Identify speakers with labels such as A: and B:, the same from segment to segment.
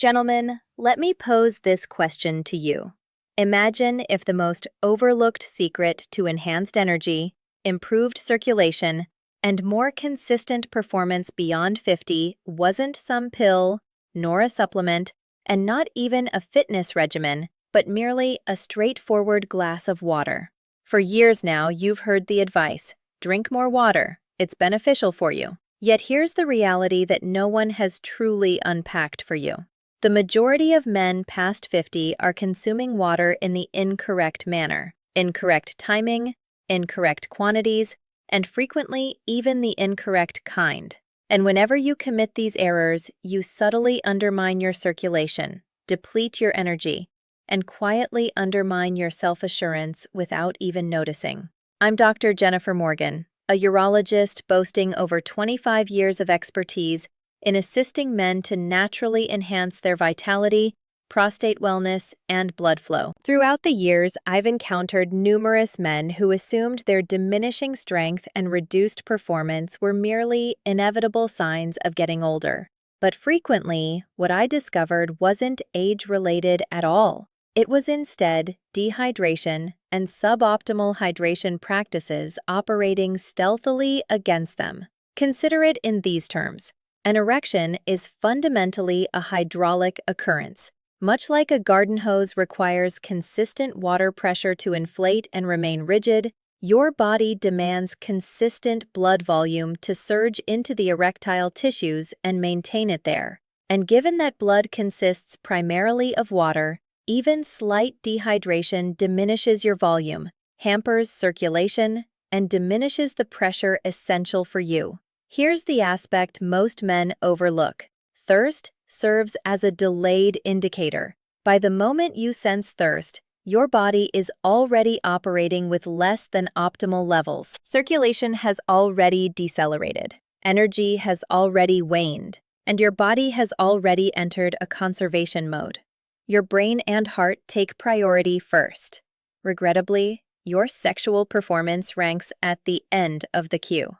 A: Gentlemen, let me pose this question to you. Imagine if the most overlooked secret to enhanced energy, improved circulation, and more consistent performance beyond 50 wasn't some pill, nor a supplement, and not even a fitness regimen, but merely a straightforward glass of water. For years now, you've heard the advice, drink more water, it's beneficial for you. Yet here's the reality that no one has truly unpacked for you. The majority of men past 50 are consuming water in the incorrect manner, incorrect timing, incorrect quantities, and frequently even the incorrect kind. And whenever you commit these errors, you subtly undermine your circulation, deplete your energy, and quietly undermine your self-assurance without even noticing. I'm Dr. Jennifer Morgan, a urologist boasting over 25 years of expertise in assisting men to naturally enhance their vitality, prostate wellness, and blood flow. Throughout the years, I've encountered numerous men who assumed their diminishing strength and reduced performance were merely inevitable signs of getting older. But frequently, what I discovered wasn't age-related at all. It was instead dehydration and suboptimal hydration practices operating stealthily against them. Consider it in these terms. An erection is fundamentally a hydraulic occurrence. Much like a garden hose requires consistent water pressure to inflate and remain rigid, your body demands consistent blood volume to surge into the erectile tissues and maintain it there. And given that blood consists primarily of water, even slight dehydration diminishes your volume, hampers circulation, and diminishes the pressure essential for you. Here's the aspect most men overlook. Thirst serves as a delayed indicator. By the moment you sense thirst, your body is already operating with less than optimal levels. Circulation has already decelerated. Energy has already waned, and your body has already entered a conservation mode. Your brain and heart take priority first. Regrettably, your sexual performance ranks at the end of the queue.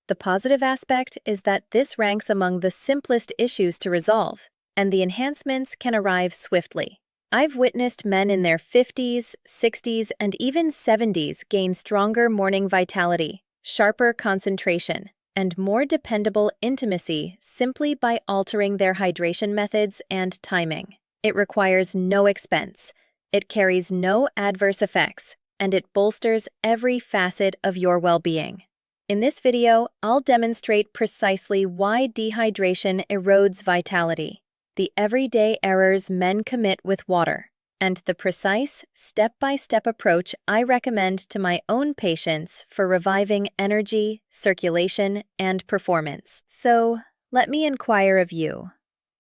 A: The positive aspect is that this ranks among the simplest issues to resolve, and the enhancements can arrive swiftly. I've witnessed men in their 50s, 60s, and even 70s gain stronger morning vitality, sharper concentration, and more dependable intimacy simply by altering their hydration methods and timing. It requires no expense, it carries no adverse effects, and it bolsters every facet of your well-being. In this video, I'll demonstrate precisely why dehydration erodes vitality, the everyday errors men commit with water, and the precise, step-by-step approach I recommend to my own patients for reviving energy, circulation, and performance. So, let me inquire of you.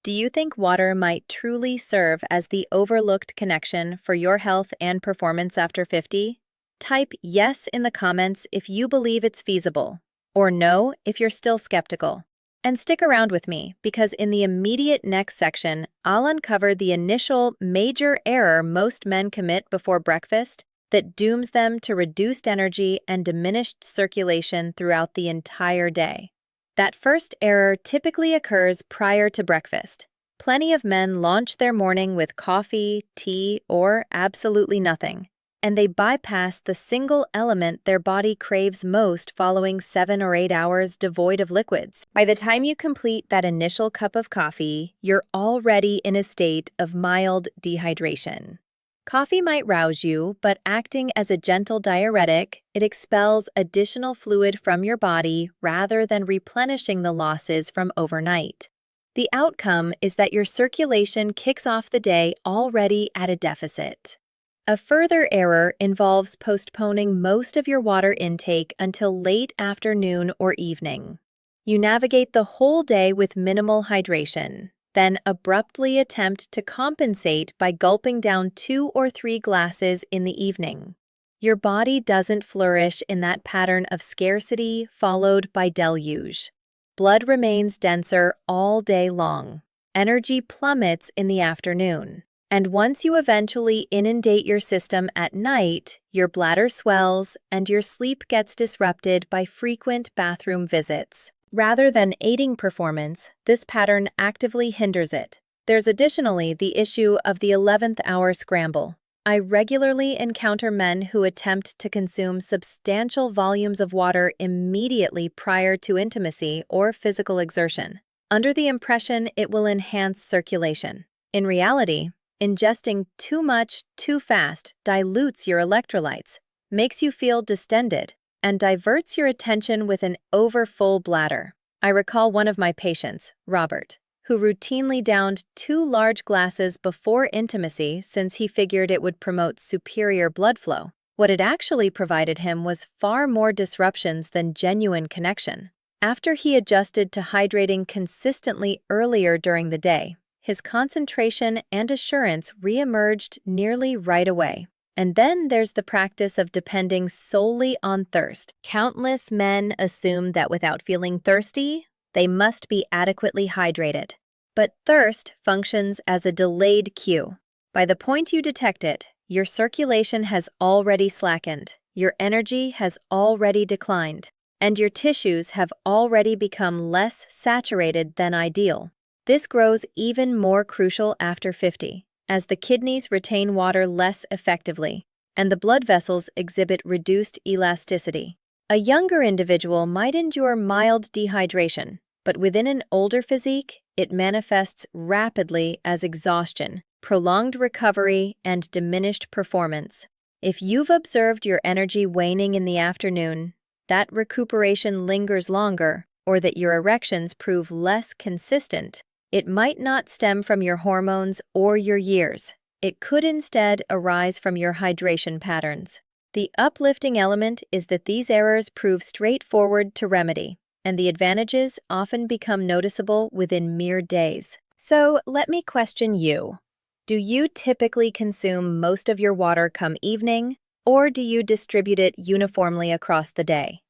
A: Do you think water might truly serve as the overlooked connection for your health and performance after 50? Type yes in the comments if you believe it's feasible, or no if you're still skeptical. And stick around with me, because in the immediate next section, I'll uncover the initial major error most men commit before breakfast that dooms them to reduced energy and diminished circulation throughout the entire day. That first error typically occurs prior to breakfast. Plenty of men launch their morning with coffee, tea, or absolutely nothing, and they bypass the single element their body craves most following 7 or 8 hours devoid of liquids. By the time you complete that initial cup of coffee, you're already in a state of mild dehydration. Coffee might rouse you, but acting as a gentle diuretic, it expels additional fluid from your body rather than replenishing the losses from overnight. The outcome is that your circulation kicks off the day already at a deficit. A further error involves postponing most of your water intake until late afternoon or evening. You navigate the whole day with minimal hydration, then abruptly attempt to compensate by gulping down 2 or 3 glasses in the evening. Your body doesn't flourish in that pattern of scarcity followed by deluge. Blood remains denser all day long. Energy plummets in the afternoon. And once you eventually inundate your system at night, your bladder swells and your sleep gets disrupted by frequent bathroom visits. Rather than aiding performance, this pattern actively hinders it. There's additionally the issue of the 11th hour scramble. I regularly encounter men who attempt to consume substantial volumes of water immediately prior to intimacy or physical exertion, under the impression it will enhance circulation. In reality, ingesting too much too fast dilutes your electrolytes, makes you feel distended, and diverts your attention with an overfull bladder. I recall one of my patients, Robert, who routinely downed 2 large glasses before intimacy since he figured it would promote superior blood flow. What it actually provided him was far more disruptions than genuine connection. After he adjusted to hydrating consistently earlier during the day, his concentration and assurance re-emerged nearly right away. And then there's the practice of depending solely on thirst. Countless men assume that without feeling thirsty, they must be adequately hydrated. But thirst functions as a delayed cue. By the point you detect it, your circulation has already slackened, your energy has already declined, and your tissues have already become less saturated than ideal. This grows even more crucial after 50, as the kidneys retain water less effectively, and the blood vessels exhibit reduced elasticity. A younger individual might endure mild dehydration, but within an older physique, it manifests rapidly as exhaustion, prolonged recovery, and diminished performance. If you've observed your energy waning in the afternoon, that recuperation lingers longer, or that your erections prove less consistent, it might not stem from your hormones or your years. It could instead arise from your hydration patterns. The uplifting element is that these errors prove straightforward to remedy, and the advantages often become noticeable within mere days. So let me question you. Do you typically consume most of your water come evening, or do you distribute it uniformly across the day?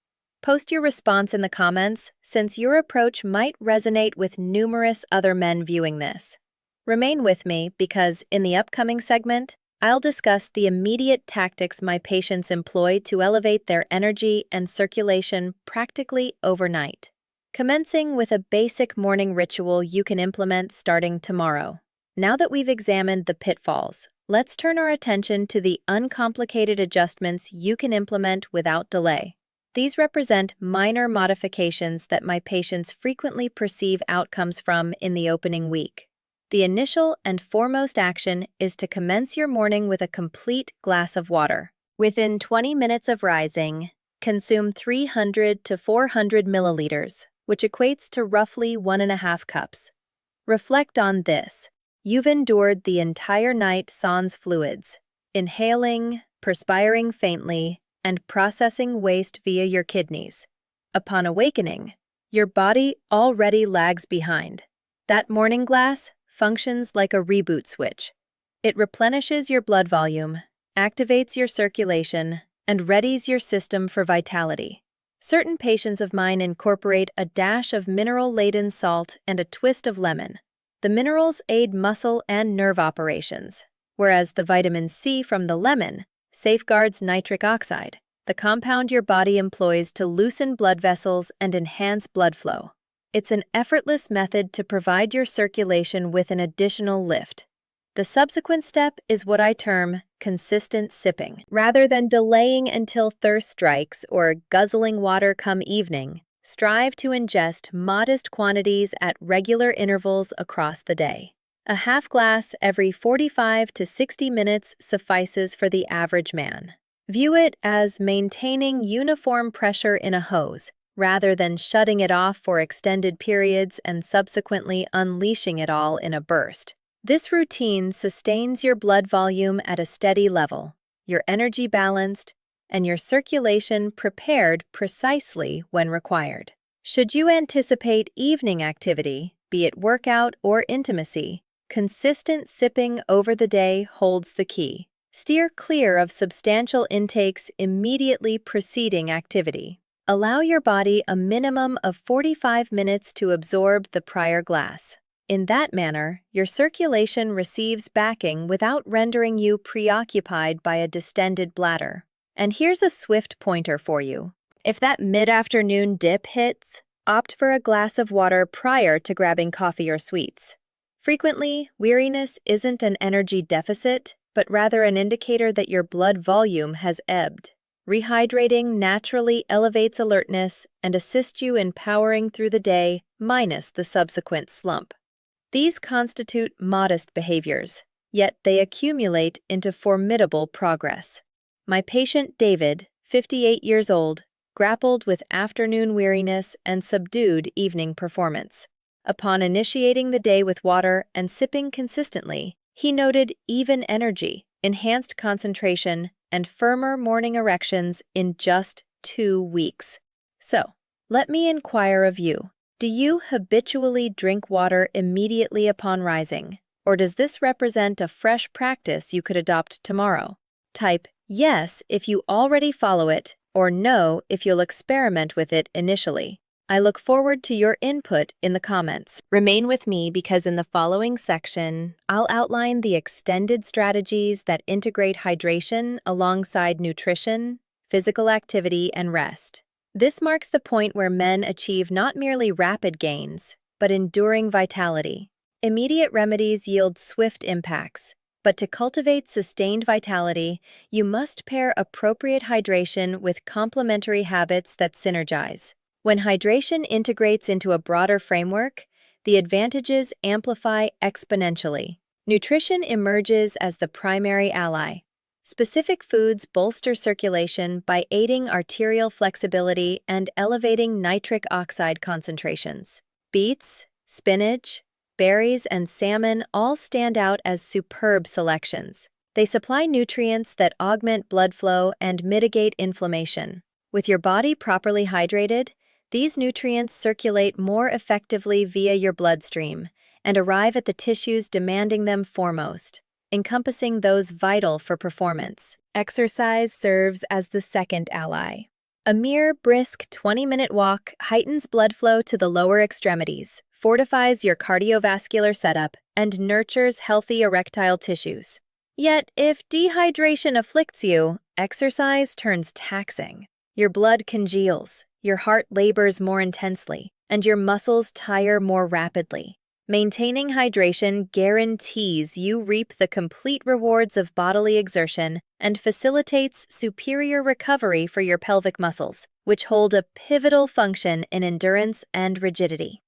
A: Post your response in the comments, since your approach might resonate with numerous other men viewing this. Remain with me because in the upcoming segment, I'll discuss the immediate tactics my patients employ to elevate their energy and circulation practically overnight, commencing with a basic morning ritual you can implement starting tomorrow. Now that we've examined the pitfalls, let's turn our attention to the uncomplicated adjustments you can implement without delay. These represent minor modifications that my patients frequently perceive outcomes from in the opening week. The initial and foremost action is to commence your morning with a complete glass of water. Within 20 minutes of rising, consume 300 to 400 milliliters, which equates to roughly 1.5 cups. Reflect on this. You've endured the entire night sans fluids, inhaling, perspiring faintly, and processing waste via your kidneys. Upon awakening, your body already lags behind. That morning glass functions like a reboot switch. It replenishes your blood volume, activates your circulation, and readies your system for vitality. Certain patients of mine incorporate a dash of mineral-laden salt and a twist of lemon. The minerals aid muscle and nerve operations, whereas the vitamin C from the lemon safeguards nitric oxide, the compound your body employs to loosen blood vessels and enhance blood flow. It's an effortless method to provide your circulation with an additional lift. The subsequent step is what I term consistent sipping. Rather than delaying until thirst strikes or guzzling water come evening, strive to ingest modest quantities at regular intervals across the day. A half glass every 45 to 60 minutes suffices for the average man. View it as maintaining uniform pressure in a hose, rather than shutting it off for extended periods and subsequently unleashing it all in a burst. This routine sustains your blood volume at a steady level, your energy balanced, and your circulation prepared precisely when required. Should you anticipate evening activity, be it workout or intimacy, consistent sipping over the day holds the key. Steer clear of substantial intakes immediately preceding activity. Allow your body a minimum of 45 minutes to absorb the prior glass. In that manner, your circulation receives backing without rendering you preoccupied by a distended bladder. And here's a swift pointer for you. If that mid-afternoon dip hits, opt for a glass of water prior to grabbing coffee or sweets. Frequently, weariness isn't an energy deficit, but rather an indicator that your blood volume has ebbed. Rehydrating naturally elevates alertness and assists you in powering through the day, minus the subsequent slump. These constitute modest behaviors, yet they accumulate into formidable progress. My patient David, 58 years old, grappled with afternoon weariness and subdued evening performance. Upon initiating the day with water and sipping consistently, he noted even energy, enhanced concentration, and firmer morning erections in just 2 weeks. So, let me inquire of you. Do you habitually drink water immediately upon rising, or does this represent a fresh practice you could adopt tomorrow? Type yes if you already follow it, or no if you'll experiment with it initially. I look forward to your input in the comments. Remain with me because in the following section, I'll outline the extended strategies that integrate hydration alongside nutrition, physical activity, and rest. This marks the point where men achieve not merely rapid gains, but enduring vitality. Immediate remedies yield swift impacts, but to cultivate sustained vitality, you must pair appropriate hydration with complementary habits that synergize. When hydration integrates into a broader framework, the advantages amplify exponentially. Nutrition emerges as the primary ally. Specific foods bolster circulation by aiding arterial flexibility and elevating nitric oxide concentrations. Beets, spinach, berries, and salmon all stand out as superb selections. They supply nutrients that augment blood flow and mitigate inflammation. With your body properly hydrated, these nutrients circulate more effectively via your bloodstream and arrive at the tissues demanding them foremost, encompassing those vital for performance. Exercise serves as the second ally. A mere brisk 20-minute walk heightens blood flow to the lower extremities, fortifies your cardiovascular setup, and nurtures healthy erectile tissues. Yet, if dehydration afflicts you, exercise turns taxing. Your blood congeals, your heart labors more intensely, and your muscles tire more rapidly. Maintaining hydration guarantees you reap the complete rewards of bodily exertion and facilitates superior recovery for your pelvic muscles, which hold a pivotal function in endurance and rigidity.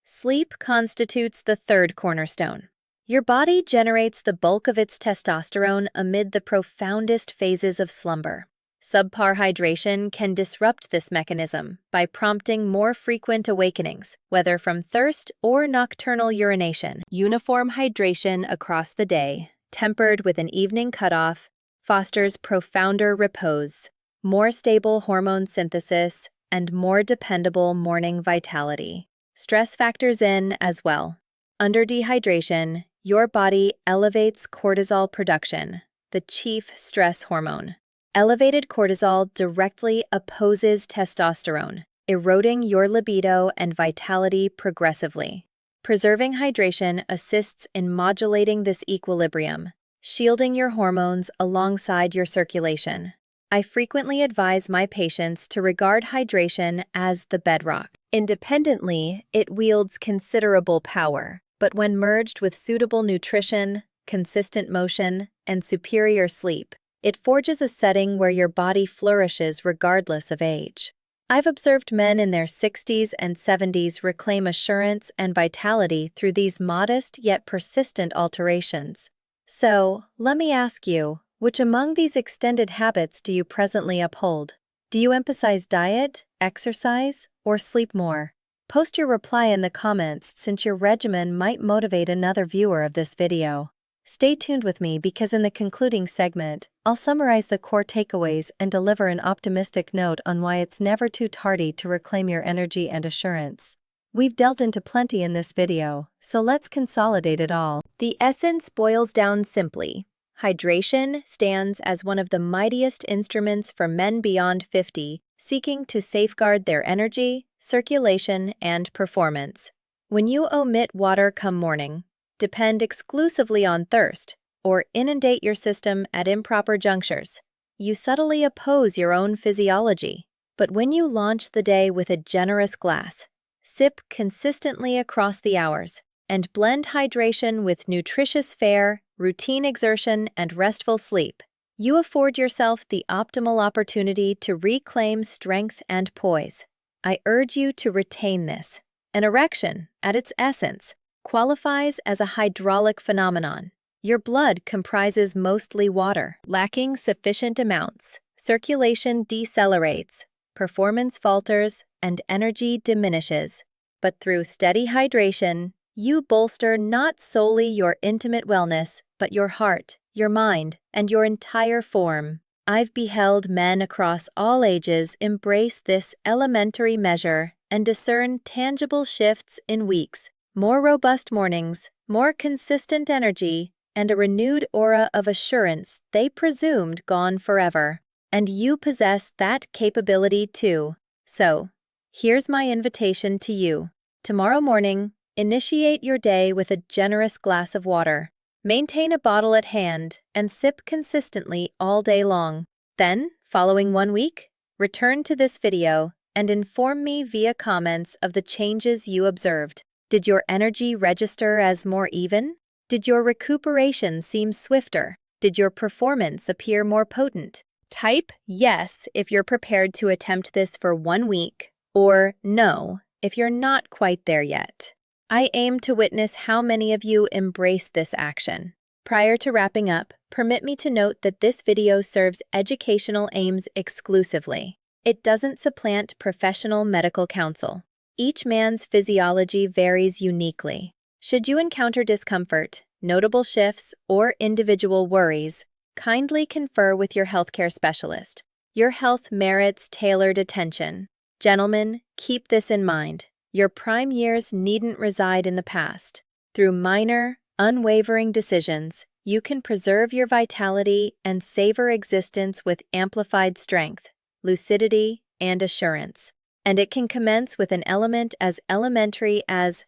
A: Sleep constitutes the third cornerstone. Your body generates the bulk of its testosterone amid the profoundest phases of slumber. Subpar hydration can disrupt this mechanism by prompting more frequent awakenings, whether from thirst or nocturnal urination. Uniform hydration across the day, tempered with an evening cutoff, fosters profounder repose, more stable hormone synthesis, and more dependable morning vitality. Stress factors in as well. Under dehydration, your body elevates cortisol production, the chief stress hormone. Elevated cortisol directly opposes testosterone, eroding your libido and vitality progressively. Preserving hydration assists in modulating this equilibrium, shielding your hormones alongside your circulation. I frequently advise my patients to regard hydration as the bedrock. Independently, it wields considerable power, but when merged with suitable nutrition, consistent motion, and superior sleep, it forges a setting where your body flourishes regardless of age. I've observed men in their 60s and 70s reclaim assurance and vitality through these modest yet persistent alterations. So, let me ask you, which among these extended habits do you presently uphold? Do you emphasize diet, exercise, or sleep more? Post your reply in the comments since your regimen might motivate another viewer of this video. Stay tuned with me because in the concluding segment, I'll summarize the core takeaways and deliver an optimistic note on why it's never too tardy to reclaim your energy and assurance. We've delved into plenty in this video, so let's consolidate it all. The essence boils down simply. Hydration stands as one of the mightiest instruments for men beyond 50 seeking to safeguard their energy, circulation, and performance. When you omit water come morning, depend exclusively on thirst, or inundate your system at improper junctures, you subtly oppose your own physiology. But when you launch the day with a generous glass, sip consistently across the hours, and blend hydration with nutritious fare, routine exertion, and restful sleep. You afford yourself the optimal opportunity to reclaim strength and poise. I urge you to retain this. An erection, at its essence, qualifies as a hydraulic phenomenon. Your blood comprises mostly water. Lacking sufficient amounts, circulation decelerates, performance falters, and energy diminishes. But through steady hydration, you bolster not solely your intimate wellness, but your heart, your mind, and your entire form. I've beheld men across all ages embrace this elementary measure and discern tangible shifts in weeks, more robust mornings, more consistent energy, and a renewed aura of assurance they presumed gone forever. And you possess that capability too. So, here's my invitation to you. Tomorrow morning, initiate your day with a generous glass of water. Maintain a bottle at hand and sip consistently all day long. Then, following 1 week, return to this video and inform me via comments of the changes you observed. Did your energy register as more even? Did your recuperation seem swifter? Did your performance appear more potent? Type yes if you're prepared to attempt this for 1 week, or no if you're not quite there yet. I aim to witness how many of you embrace this action. Prior to wrapping up, permit me to note that this video serves educational aims exclusively. It doesn't supplant professional medical counsel. Each man's physiology varies uniquely. Should you encounter discomfort, notable shifts, or individual worries, kindly confer with your healthcare specialist. Your health merits tailored attention. Gentlemen, keep this in mind. Your prime years needn't reside in the past. Through minor, unwavering decisions, you can preserve your vitality and savor existence with amplified strength, lucidity, and assurance. And it can commence with an element as elementary as